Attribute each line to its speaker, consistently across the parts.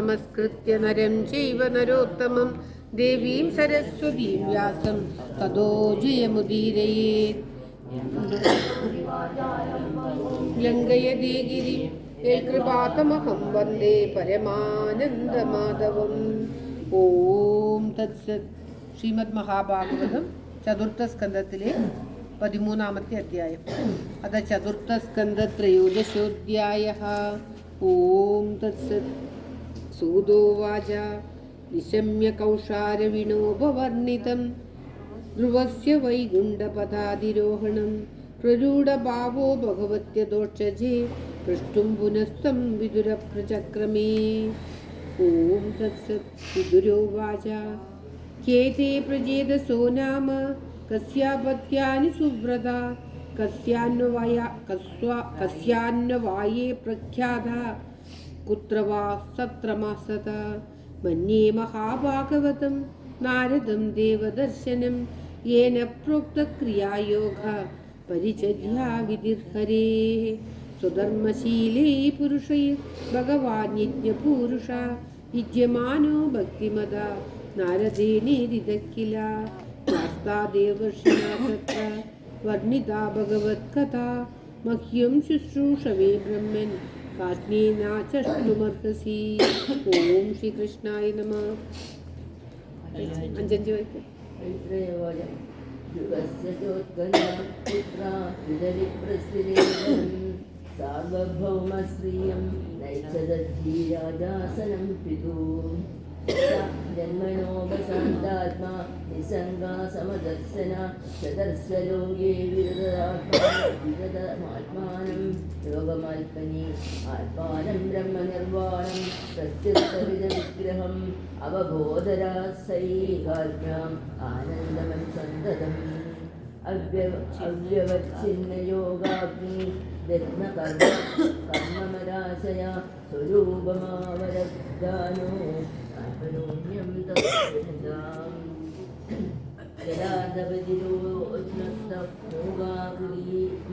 Speaker 1: നമസ്കൃത്യ നരം ചൈവ നരോത്തമം ദേവീം സരസ്വതീം വ്യാസം തതോ ജയമുദീരയേത്. ലങ്കയതേ ഗിരിം യൽകൃപാതമഹം വന്ദേ പരമാനന്ദമാധവം. ഓം തത്സത്. ശ്രീമദ് മഹാഭാഗവതം ചതുർത്ഥസ്കന്ധത്തിലെ 13-ാമത്തെ അധ്യായം. അത ചതുർത്ഥസ്കന്ധത്രയോദശോധ്യായഃ. ഓം തത്സത്. സൂതോവാച നിശമ്യ കൗഷാരവിണോപവർണിതം ധ്രുവസ്യ വൈകുണ്ഠപദാധിരോഹണം പ്രരൂഢഭാവോ ഭഗവത്യദോക്ഷജേ പൃഷ്ടും പുനസ്തം വിദുരപ്രചക്രമേ. ഓം തത്സത്. വിദുരോവാച ഖ്യേതേ പ്രചേതസോ നാമ കസ്യാപത്യാനി സുവ്രതാ കസ്യാന്വവായേ പ്രഖ്യാത കുത്ര വാ സത്രമാസത. മന്യേ മഹാഭാഗവതം നാരദം ദേവദർശനം യേന പ്രോക്തക്രിയായോഗ പരിചര്യാ വിധിർഹരേഃ. സ്വധർമ്മശീലേ പുരുഷൈ ഭഗവാൻ യജ്ഞപൂരുഷ യുജ്യമാനോ ഭക്തിമത നാരദേനേരിത കില. ശാസ്താ ദേവർഷിണാ തത്ര വർണ്ണിതാ ഭഗവത്കഥാ മഹ്യം ശുശ്രൂഷവേ ബ്രഹ്മൻ കാസ്മേനാചഷ്ടുമർഹസി. ഓം ശ്രീകൃഷ്ണായ നമഃ. അഞ്ചഞ്ച് വയ്ക്കും.
Speaker 2: സാർവഭൗമശ്രിയം നൈച്ഛദധീരാജാസനം പിതൂ ജന്മനോപശാന്താത്മാ നിസംഗാ സമദർശന സദർശലോകേ വിരതമാത്മാനം യോഗമാൽപ്പനി ആത്മാനം ബ്രഹ്മനിർവാണം പ്രത്യുത്തവിധവിഗ്രഹം അവബോധരാസൈകാത്മ്യാം ആനന്ദമം സന്തതം. അവ്യവച്ഛിന്നയോഗാഗ്നി കർമ്മമരാശയ സ്വരൂപമാവരദാനോ അപരോണ്യം തം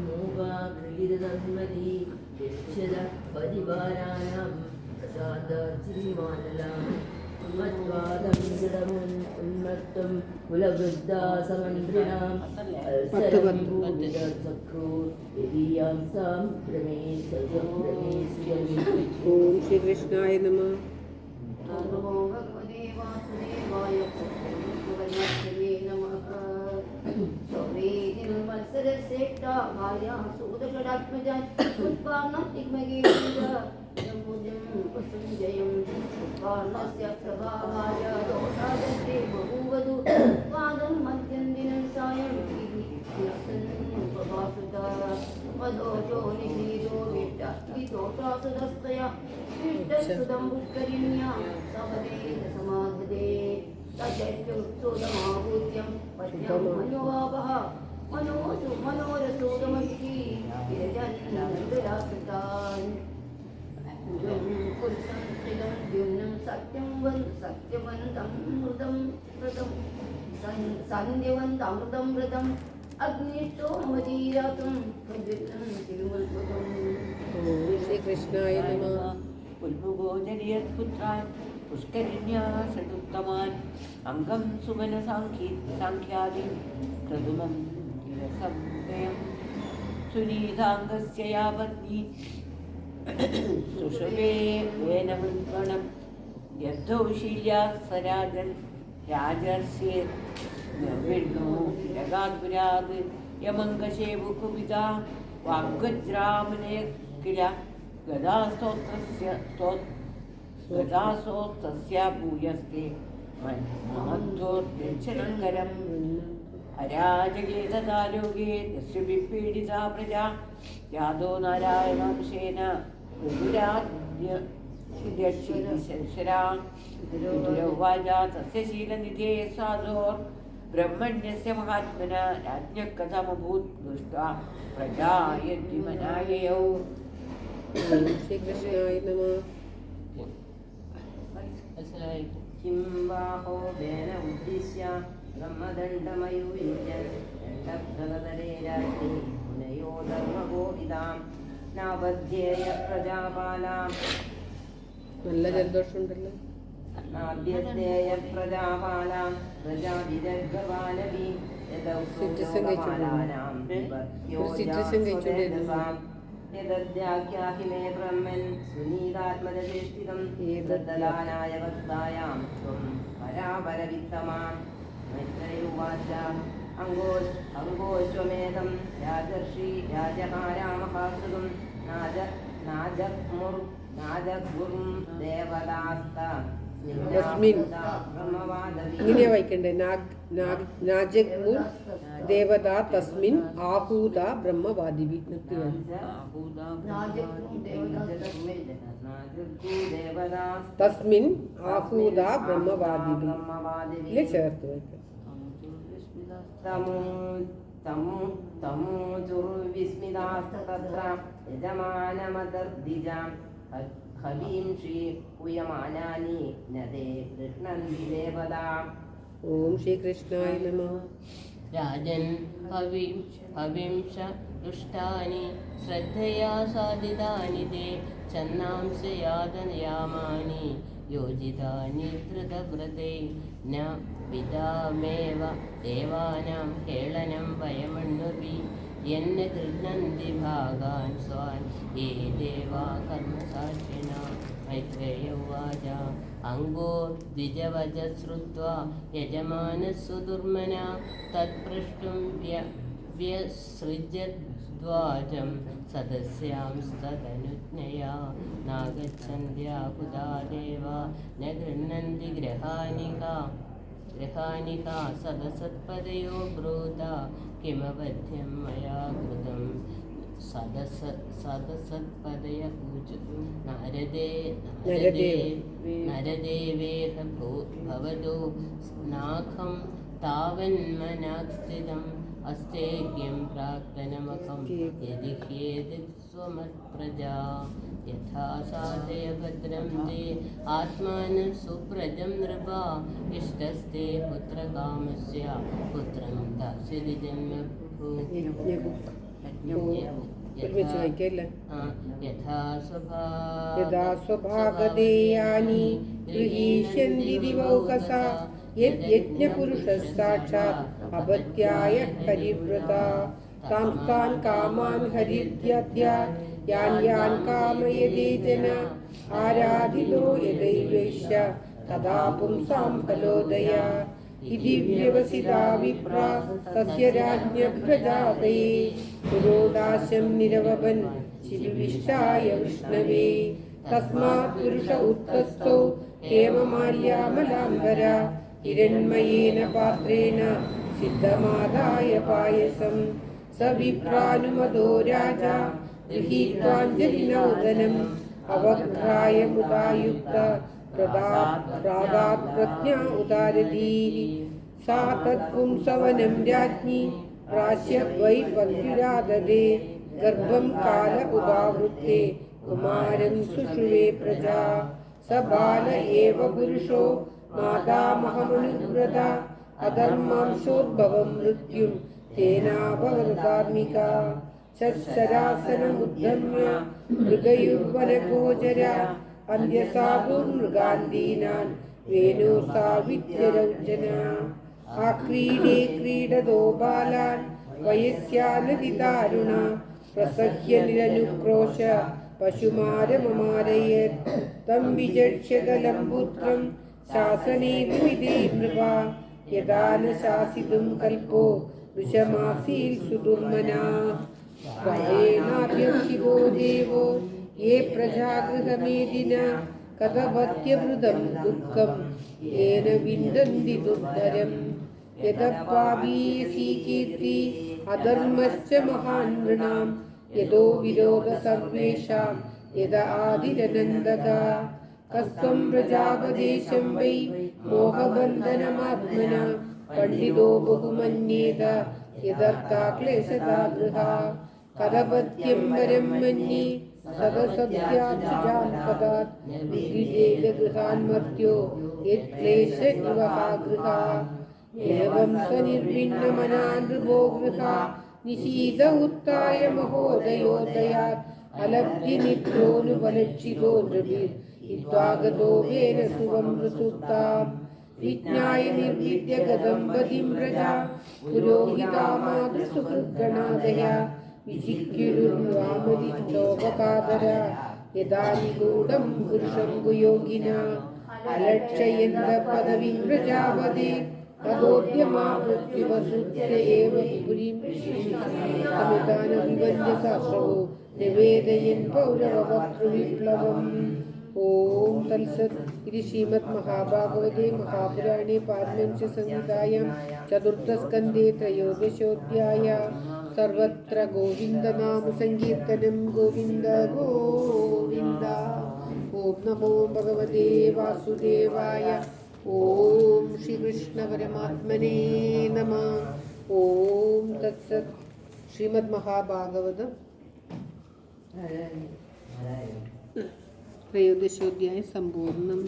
Speaker 2: മൂകാഗ്രീരധർമ്മതി യക്ഷര പരിവാരാണാം പ്രസാദാചിരിമാനലാം ഉന്മത്തം കുലവൃദ്ധാസമന്ത്രിണാം
Speaker 1: ഓം ശ്രീകൃഷ്ണായ നമഃ.
Speaker 2: സന്ധ്യവന്തമൃതം വ്രതം അഗ്നിഷ്ടോമതീരാതും
Speaker 1: ശ്രീകൃഷ്ണായ നമഃ.
Speaker 3: പുൽമുഗോചരിയത്പുത്രാൻ പുഷ്കരിണ്യാ ഷഡുത്തമാൻ അംഗം സുമനസാഖ്യാദി ക്രതുമം സംഗയം സുനീതാംഗസ്യ യാ പത്നി സുഷുവേ വേനമൃണം യദ്ധൗശീല്യാ സരാജൻ രാജർഷ്യേ നിർവിണ്ണോ ജഗാദ്പുരാത് യമംഗശേവുകുപിതാ വാഗ്വജ്രാമനേ കില ഗദാസ്തോത്രസ്യ ഭൂയസ്തേ മഹദ്ധോർദക്ഷണങ്കരം അരാജകേ തദാലോകേ ദസ്യുഭിപീഡിതാ പ്രജാ യാദോ നാരായണാംശേന ുരാ തസ്യ ശീലനിധേ സാധോർ ബ്രഹ്മണ്യസ്യ മഹാത്മന രാജ്ഞഃ കഥമഭൂത് ദുഷ്ടാ പ്രജായദ്വിമനായയൗ.
Speaker 1: ശ്രീകൃഷ്ണായ നമഃ.
Speaker 2: കിം ബാഹോ വേന ഉദ്ദിശ്യ ബ്രഹ്മദണ്ഡമയൂര്യൻ ദണ്ഡഭ്രതരേ രാജ്ഞി മുനയോ ധർമ്മബോധിതാം നാവധ്യേയ പ്രജാപാലാം
Speaker 1: നല്ല ജലദോഷം ഉണ്ടല്ലോ.
Speaker 2: ആദ്യത്തേയ പ്രജാപാലാം പ്രജാവിരഗവാനവി
Speaker 1: സിട്രിസൻ കഴിച്ചുകൊണ്ടിരുന്നു. ഒരു സിട്രിസൻ കഴിച്ചുകൊണ്ടിരുന്നു.
Speaker 2: യദ്യാഖ്യാഹിമേ ബ്രഹ്മൻ സുനീതാത്മജേഷ്ഠിതം തദ്ദാനായ വക്തായാം ത്വം പരാപരവിത്തമാം മൈത്രേയുവാച അങ്കോശ്വമേധം രാജർഷി രാജഹാരാമഹാസുതും നാജഗുരും ദേവദാസ്ത
Speaker 1: തസ്മിൻ ഇങ്ങനെയാ വായിക്കണ്ടേ. നാജഗ്മുർ ദേവതാ തസ്മിൻ ആഹൂത ബ്രഹ്മവാദിവി. തസ്മിൻ ആഹൂത ബ്രഹ്മവാദിവി ഇല്ലേ ചേർത്ത് വായിക്കാം.
Speaker 2: തമോചുർവിസ്മിതാസ്തത്ര യജമാനമദർദിജാം ഹവീംഷി ഉയമാനാനി നദേ കൃഷ്ണന്തി ദേവതാ.
Speaker 1: ഓം ശ്രീകൃഷ്ണായ നമഃ.
Speaker 4: രാജൻ ഹവിംഷ ദുഷ്ടാനി ശ്രദ്ധയാ സാധിതാനി തേ ഛന്നാംസയാതയാമാനി യോജിതാനി ധൃതവ്രതേ ന വിദാമേവ ദേവാനാം കേളനം വയമണ്ണുപി യന്ന ഗൃഹ്ണന്തി ഭാഗാൻ സ്വാൻ യേ ദേവാ കർമ്മസാക്ഷിണ. മൈത്രേയ ഉവാച അംഗോ ദ്വിജവച ശ്രുത്വാ യജമാനസ്സു ദുർമന തത്പൃഷ്ടും വ്യസൃജദ്വാചം സദസ്യാംസ്തദനുജ്ഞയാ നാഗച്ഛന്ത്യാഹുതാ ദേവാ ന ഗൃഹ്ണന്തി ഗ്രഹാനികാ സദസത്പദയോ ബ്രൂത കിമവധ്യം മയാ കൃതം. സദസത്പദയ ഊചു നരദേവേഹ ഭവതോ നാഖം താവന്മനാസ്ഥിതം അസ്തേക്യം പ്രാക്തനമഖം യദി ഹ്യേതി സ്വമത്പ്രജാ യഥാ സാധയ ഭദ്രം തേ ആത്മാനം സുപ്രജം നൃപാ ഇഷ്ടസ്തേ പുത്രകാമസ്യ പുത്രം ദാസ്യതി ജന്മഭൂ.
Speaker 1: യഥാ സ്വഭാഗദേയാനി ഗൃഹീഷ്യന്തി ദിവൗകസാ യജ്ഞപുരുഷഃ സാക്ഷാത് അപത്യായ ഹരിവ്രതാ താൻ കാമാൻ ഹരിത്യദ്യ യാൻ കാമയതേ ജന ആരാധിതോ യദൈവൈശ്യ തദാ പുംസാം ഫലോദയ ഇതി വ്യവസിതാ വിപ്രാ തസ്യ രാജ്ഞ പ്രജാതയേ പുരോദാശം നിരവപൻ ശിരുവിഷ്ടായ വിഷ്ണവേ തസ്മാത് പുരുഷ ഉത്തസ്ഥോ ഹേമമാല്യാമലാംബര ഹിരണ്മയേന പാത്രേണ സിദ്ധമാദായ പായസം സ വിപ്രാനുമതോ രാജാ ഗൃഹീത്വാഞ്ജലിനൗദനം അവഘ്രായ മുദായുക്ത പ്രാദാത് പ്രജ്ഞാ ഉദാരധീഃ സാ തത്പുംസവനം രാജ്ഞി പ്രാശ്യ വൈ പത്യുരാദദേ ഗർഭം കാല ഉപാവൃത്തെ കുമാരം സുഷുവേ പ്രജാ സ ബാല ഏവ പുരുഷോ മാതാമഹമനുവ്രത അധർമാംശോദ്ഭവം മൃത്യും തേനാപഹൃതാർമികാ ശരാസനമുദ്ധമ്യ മൃഗയുവനഗോചര അന്യസാധുർമൃഗാന്തീനാൻ വേണോസാ വിദ്യരൗജന ആക്രീഡേ ക്രീഡതോ ബാലാൻ വയസ്യാനതിദാരുണ പ്രസഹ്യ നിരനുക്രോശ പശുമാരമമാരയത് തം വിചക്ഷ്യകലം പുത്രം ശാസനേ വിവിധേ നൃപാ യദാ ന ശാസിതും കൽപ്പോ വൃഷമാസീൽ സുദുർമനാ ത്വയേനാദ്യം ശിവോ ദേവോ യേ പ്രജാഗൃഹമേദിന കഥവത്യവൃതം ദുഃഖം യേന വിന്ദന്തി ദുർധരം യദപ്പാപീയസി കീർത്തി അധർമ്മശ്ച മഹാൻ നൃണാം യദോ വിരോധ സർവേഷാം യദ ആദിരനന്ദക കസ്ത്വം പ്രജാപദേശം വൈ മോഹബന്ധനമാത്മന പണ്ഡിതോ ബഹുമന്യേത യദർത്ഥാ ക്ലേശതാ ഗൃഹാ കഥപത്യം വരം മന്യേ സദസദ്യാജാം പദാത് വിഗിജേത ഗൃഹാന്മർത്യോ യത്ക്ലേശ നിവഹാ ഗൃഹാ ഏവം സ നിർവിണ്ണമനാ നൃപോ ഗൃഹാ നിശീത ഉത്തായ മഹോദയോദയാത് അലബ്ധി നിത്യോനുപലക്ഷിതോ നൃഭിർ हित्वागतो वेन सुवं प्रसुप्तां विज्ञाय निर्विद्य गतं पदिं प्रजा पुरोहिता मातृसुहृद्गणादया विचिक्युरुर्वामदिष्टोपकादरा यदा निगूढं पुरुषं गुयोगिना अलक्षयन्त पदवीं प्रजापदे तदोद्यमावृत्तिवसुत्य एव पुरीं समितानविवन्द्य सहस्रवो निवेदयन् पौरववक्तृविप्लवम् ओम तत्सत् इति श्रीमद्महाभागवते महापुराणे पारमहंस्यसंहितायां चतुर्थस्कन्धे त्रयोदशोऽध्यायः सर्वत्र गोविन्दनामसङ्कीर्तनं गोविन्द गोविन्द। ओम नमो भगवते वासुदेवाय। ओम श्रीकृष्णपरमात्मने नमः। ओम तत्सत् श्रीमद्महाभागवत त्रयोदशोऽध्यायः सम्पूर्णम्।